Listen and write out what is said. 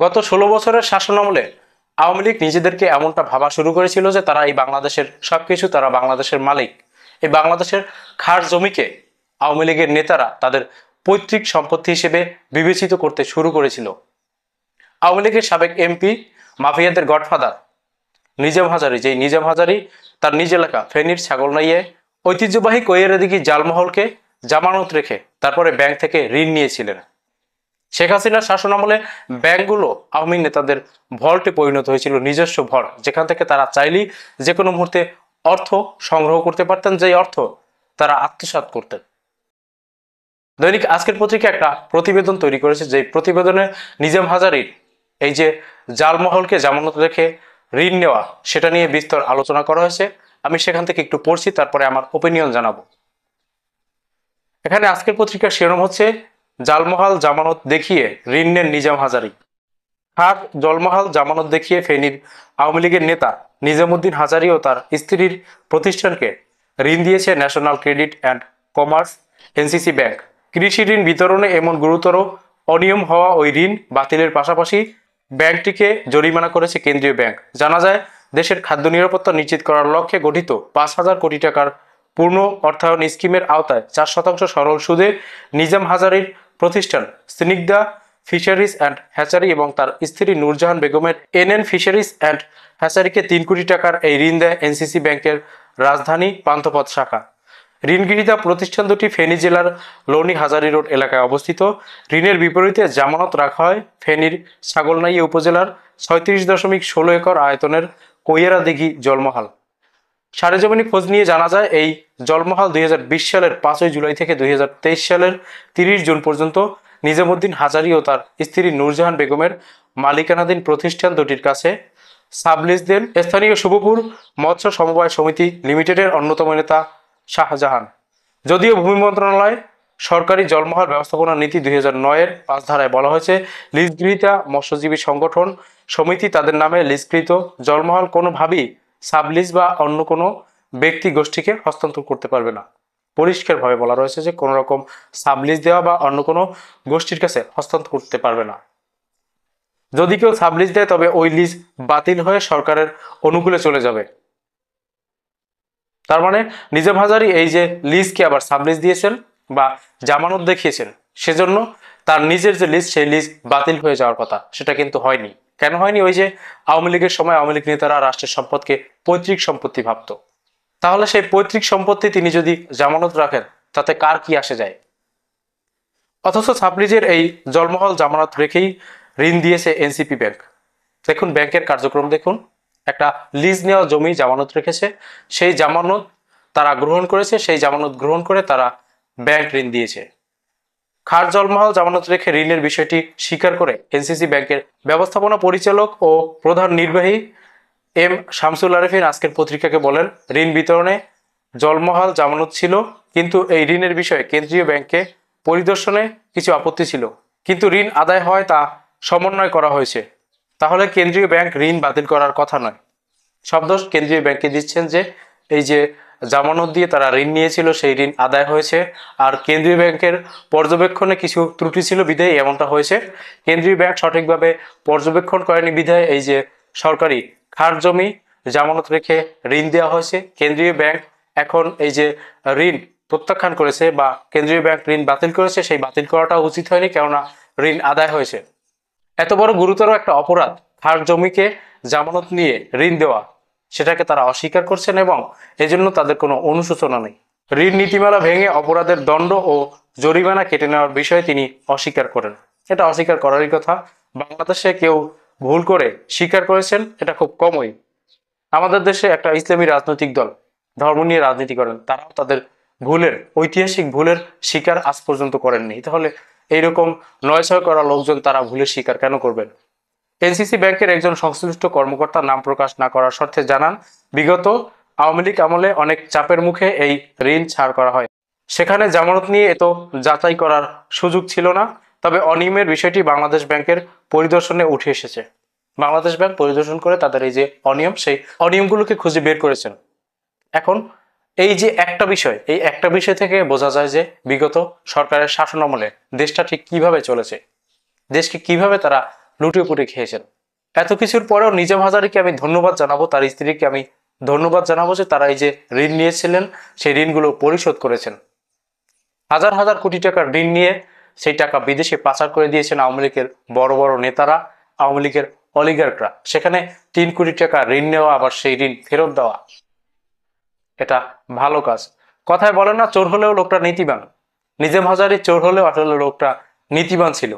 গত 16 বছরের শাসনামলে আওয়ামী লীগ নিজেদেরকে এমনটা ভাবা শুরু করেছিল যে তারা এই বাংলাদেশের সবকিছু, তারা বাংলাদেশের মালিক। এই বাংলাদেশের খাস জমিকে আওয়ামী লীগের নেতারা তাদের পৈতৃক সম্পত্তি হিসেবে বিবেচিত করতে শুরু করেছিল। আওয়ামী লীগের সাবেক এমপি, মাফিয়াদের গডফাদার নিজাম হাজারী, যেই নিজাম হাজারী তার নিজ এলাকা ফেনীর ছাগলনাইয়ে ঐতিহ্যবাহী কৈয়ারাদিঘি জালমহলকে জামানত রেখে তারপরে ব্যাংক থেকে ঋণ নিয়েছিলেন। শেখ হাসিনার শাসনামলে ব্যাংকগুলো আওয়ামী নেতাদের ভল্টে পরিণত হয়েছিল, নিজস্ব ভল্ট, যেখান থেকে তারা চাইলেই যে কোনো মুহূর্তে অর্থ সংগ্রহ করতে পারতেন, যেই অর্থ তারা আত্মসাৎ করতেন। দৈনিক আজকের পত্রিকা একটা প্রতিবেদন তৈরি করেছে, যে প্রতিবেদনে নিজাম হাজারীর এই যে জালমহলকে জামানত রেখে ঋণ নেওয়া, সেটা নিয়ে বিস্তর আলোচনা করা হয়েছে। আমি সেখান থেকে একটু পড়ছি, তারপরে আমার ওপিনিয়ন জানাবো। এখানে আজকের পত্রিকার শিরোনাম হচ্ছে জালমহল জামানত দেখিয়ে ঋণ নেন নিজাম হাজারী। খাস জলমহল জামানত দেখিয়ে ফেনীর আওয়ামী লীগের নেতা নিজামুদ্দিন হাজারী ও তার স্ত্রীর প্রতিষ্ঠানকে ঋণ দিয়েছে national credit and commerce NCC bank. কৃষি ঋণ বিতরণে এমন গুরুতর অনিয়ম হওয়া ওই ঋণ বাতিলের পাশাপাশি ব্যাংকটিকে জরিমানা করেছে কেন্দ্রীয় ব্যাংক। জানা যায়, দেশের খাদ্য নিরাপত্তা নিশ্চিত করার লক্ষ্যে গঠিত 5,000 কোটি টাকার পূর্ণ অর্থায়ন স্কিমের আওতায় 4% সরল সুদে নিজাম হাজারীর প্রতিষ্ঠান স্নিগ্ধা ফিশারিজ অ্যান্ড হ্যাচারি এবং তার স্ত্রী নূরজাহান বেগমের এনএন ফিশারিজ অ্যান্ড হ্যাচারিকে 3 কোটি টাকার এই ঋণ দেয় এনসিসি ব্যাংকের রাজধানী পান্থপথ শাখা। ঋণগ্রহীতা প্রতিষ্ঠান দুটি ফেনী জেলার লৌনি হাজারী রোড এলাকায় অবস্থিত। ঋণের বিপরীতে জামানত রাখা হয় ফেনীর ছাগলনাইয়া উপজেলার 36.16 একর আয়তনের কৈয়ারাদিঘি জলমহল। সরেজমিনি খোঁজ নিয়ে জানা যায়, এই জলমহল 2020 সালের 5 জুলাই থেকে 2023 সালের 30 জুন পর্যন্ত নিজামুদ্দিন হাজারী ও তার স্ত্রী নূরজাহান বেগমের মালিকানাধীন প্রতিষ্ঠান দুটির কাছে সাবলিজ দেন স্থানীয় শুভপুর মৎস্য সমবায় সমিতি লিমিটেডের অন্যতম নেতা শাহজাহান। যদিও ভূমি মন্ত্রণালয় সরকারি জলমহল ব্যবস্থাপনা নীতি 2009-এর 5 ধারায় বলা হয়েছে, লিজগৃহীতা মৎস্যজীবী সংগঠন সমিতি তাদের নামে লিজকৃত জলমহল কোনোভাবেই সাবলিজ বা অন্য কোনো ব্যক্তি গোষ্ঠীকে হস্তান্তর করতে পারবে না। পরিষ্কারভাবে বলা রয়েছে যে কোনো রকম সাবলিজ দেওয়া বা অন্য কোনো গোষ্ঠীর কাছে হস্তান্তর করতে পারবে না। যদি কেউ সাবলিজ দেয় তবে ওই লিজ বাতিল হয়ে সরকারের অনুকূলে চলে যাবে। তার মানে নিজাম হাজারী এই যে লিজকে আবার সাবলিজ দিয়েছেন বা জামানত দেখিয়েছেন, সেজন্য তার নিজের যে লিজ, সেই লিজ বাতিল হয়ে যাওয়ার কথা, সেটা কিন্তু হয়নি। কেন হয়নি? ওই যে আওয়ামী লীগের সময় আওয়ামী লীগ নেতারা রাষ্ট্রের সম্পদকে পৈতৃক সম্পত্তি ভাবত। তাহলে সেই পৈতৃক সম্পত্তি তিনি যদি জামানত রাখেন, তাতে কার কি আসে যায়? অথচ সাবলিজের এই জলমহল জামানত রেখেই ঋণ দিয়েছে এনসিপি ব্যাংক। দেখুন ব্যাংকের কার্যক্রম দেখুন, একটা লিজ নেওয়া জমি জামানত রেখেছে, সেই জামানত তারা গ্রহণ করেছে, সেই জামানত গ্রহণ করে তারা ব্যাংক ঋণ দিয়েছে। খাস জলমহল জামানত রেখে ঋণের বিষয়টি স্বীকার করে এনসিসি ব্যাংকের ব্যবস্থাপনা পরিচালক ও প্রধান নির্বাহী এম শামসুল আরেফিন আজকের পত্রিকাকে বলেন, ঋণ বিতরণে জলমহল জামানত ছিল, কিন্তু এই ঋণের বিষয়ে কেন্দ্রীয় ব্যাংকে পরিদর্শনে কিছু আপত্তি ছিল, কিন্তু ঋণ আদায় হয় তা সমন্বয় করা হয়েছে। তাহলে কেন্দ্রীয় ব্যাংক ঋণ বাতিল করার কথা নয়, সব দোষ কেন্দ্রীয় ব্যাংকে দিচ্ছেন যে এই যে জামানত দিয়ে তারা ঋণ নিয়েছিল, সেই ঋণ আদায় হয়েছে, আর কেন্দ্রীয় ব্যাংকের পর্যবেক্ষণে কিছু ত্রুটি ছিল বিধায় এমনটা হয়েছে। কেন্দ্রীয় ব্যাংক সঠিকভাবে পর্যবেক্ষণ করেনি বিধায় এই যে সরকারি খাস জমি জামানত রেখে ঋণ দেওয়া হয়েছে। কেন্দ্রীয় ব্যাংক এখন এই যে ঋণ প্রত্যাখ্যান করেছে বা কেন্দ্রীয় ব্যাংক ঋণ বাতিল করেছে, সেই বাতিল করাটা উচিত হয়নি, কেননা ঋণ আদায় হয়েছে। এত বড় গুরুতর একটা অপরাধ, খাস জমিকে জামানত নিয়ে ঋণ দেওয়া, সেটাকে তারা অস্বীকার করছেন এবং এজন্য তাদের কোনো অনুশোচনা নেই। ঋণ নীতিমালা ভেঙে অপরাধের দণ্ড ও জরিমানা কেটে নেওয়ার বিষয়ে তিনি অস্বীকার করেন। এটা অস্বীকার করারই কথা। বাংলাদেশে কেউ ভুল করে স্বীকার করেছেন এটা খুব কমই। আমাদের দেশে একটা ইসলামী রাজনৈতিক দল ধর্ম নিয়ে রাজনীতি করেন, তারাও তাদের ভুলের, ঐতিহাসিক ভুলের স্বীকার আজ পর্যন্ত করেননি। তাহলে এইরকম নয়ছয় করা লোকজন তারা ভুলের স্বীকার কেন করবেন? এনসিসি ব্যাংকের একজন সংশ্লিষ্ট কর্মকর্তা নাম প্রকাশ না করার শর্তে জানান, বিগত আওয়ামী লীগ আমলে অনেক চাপের মুখে এই ঋণ ছাড় করা হয়, সেখানে জামানত নিয়ে এত যাচাই করার সুযোগ ছিল না। তবে অনিয়মের বিষয়টি বাংলাদেশ ব্যাংকের পরিদর্শনে উঠে এসেছে। বাংলাদেশ ব্যাংক পরিদর্শন করে তাদের এই যে অনিয়ম, সেই অনিয়মগুলোকে খুঁজে বের করেছেন। এখন এই যে একটা বিষয়, এই একটা বিষয় থেকে বোঝা যায় যে বিগত সরকারের শাসনামলে দেশটা ঠিক কিভাবে চলেছে, দেশকে কিভাবে তারা লুটেপুটে খেয়েছেন। এত কিছুর পরেও নিজাম হাজারীকে আমি ধন্যবাদ জানাবো, তার স্ত্রীকে আমি ধন্যবাদ জানাবো যে তারা এই যে ঋণ নিয়েছিলেন সেই ঋণগুলো পরিশোধ করেছেন। হাজার হাজার কোটি টাকার ঋণ নিয়ে সেই টাকা বিদেশে পাচার করে দিয়েছেন আওয়ামী লীগের বড় বড় নেতারা, আওয়ামী লীগের অলিগার্করা। সেখানে 3 কোটি টাকা ঋণ নেওয়া, আবার সেই ঋণ ফেরত দেওয়া, এটা ভালো কাজ। কথায় বলে না, চোর হলেও লোকটা নীতিবান। নিজাম হাজারী চোর হলেও আসলে লোকটা নীতিবান ছিল।